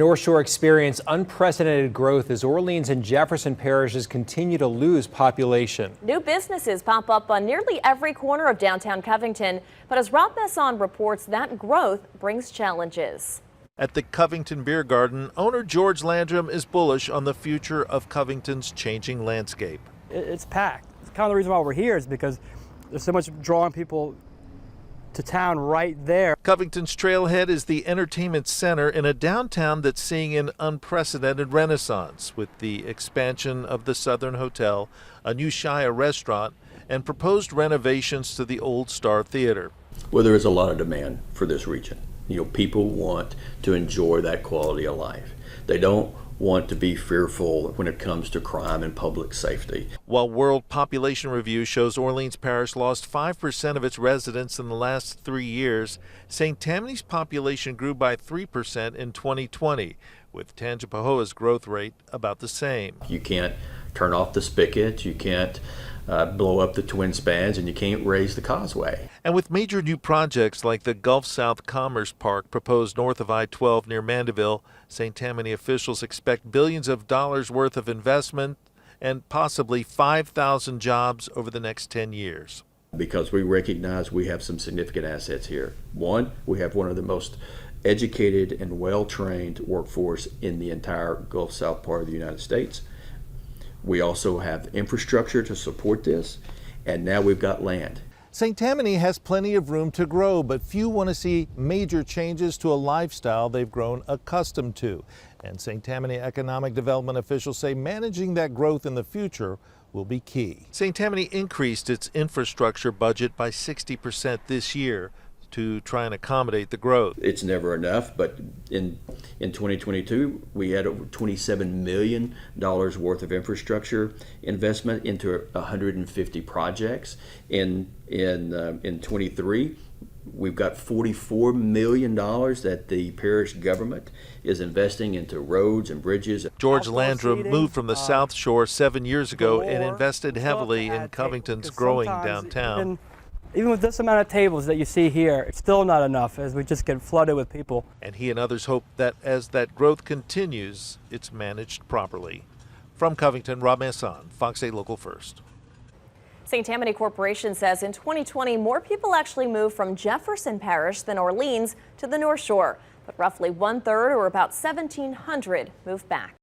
North Shore experienced unprecedented growth as Orleans and Jefferson parishes continue to lose population. New businesses pop up on nearly every corner of downtown Covington, but as Rob Messon reports, that growth brings challenges. At the Covington Beer Garden, owner George Landrum is bullish on the future of Covington's changing landscape. It's packed. It's kind of the reason why we're here is because there's so much drawing people to town right there. Covington's Trailhead is the entertainment center in a downtown that's seeing an unprecedented renaissance with the expansion of the Southern Hotel, a new Shia restaurant, and proposed renovations to the Old Star Theater. Well, there is a lot of demand for this region. People want to enjoy that quality of life. They don't want to be fearful when it comes to crime and public safety. While World Population Review shows Orleans Parish lost 5% of its residents in the last 3 years, St. Tammany's population grew by 3% in 2020, with Tangipahoa's growth rate about the same. You can't turn off the spigot, you can't blow up the twin spans, and you can't raise the causeway. And with major new projects like the Gulf South Commerce Park proposed north of I-12 near Mandeville, St. Tammany officials expect billions of dollars worth of investment and possibly 5,000 jobs over the next 10 years. Because we recognize we have some significant assets here. One, we have one of the most educated and well-trained workforce in the entire Gulf South part of the United States. We also have infrastructure to support this, and now we've got land. St. Tammany has plenty of room to grow, but few want to see major changes to a lifestyle they've grown accustomed to. And St. Tammany economic development officials say managing that growth in the future will be key. St. Tammany increased its infrastructure budget by 60% this year to try and accommodate the growth. It's never enough, but in 2022, we had over $27 million worth of infrastructure investment into 150 projects. In 23, we've got $44 million that the parish government is investing into roads and bridges. George Landrum moved from the South Shore 7 years ago and invested heavily in Covington's growing downtown. Even with this amount of tables that you see here, it's still not enough as we just get flooded with people. And he and others hope that as that growth continues, it's managed properly. From Covington, Rob Messon, Fox 8 Local First. St. Tammany Corporation says in 2020, more people actually moved from Jefferson Parish than Orleans to the North Shore, but roughly 1/3, or about 1,700, moved back.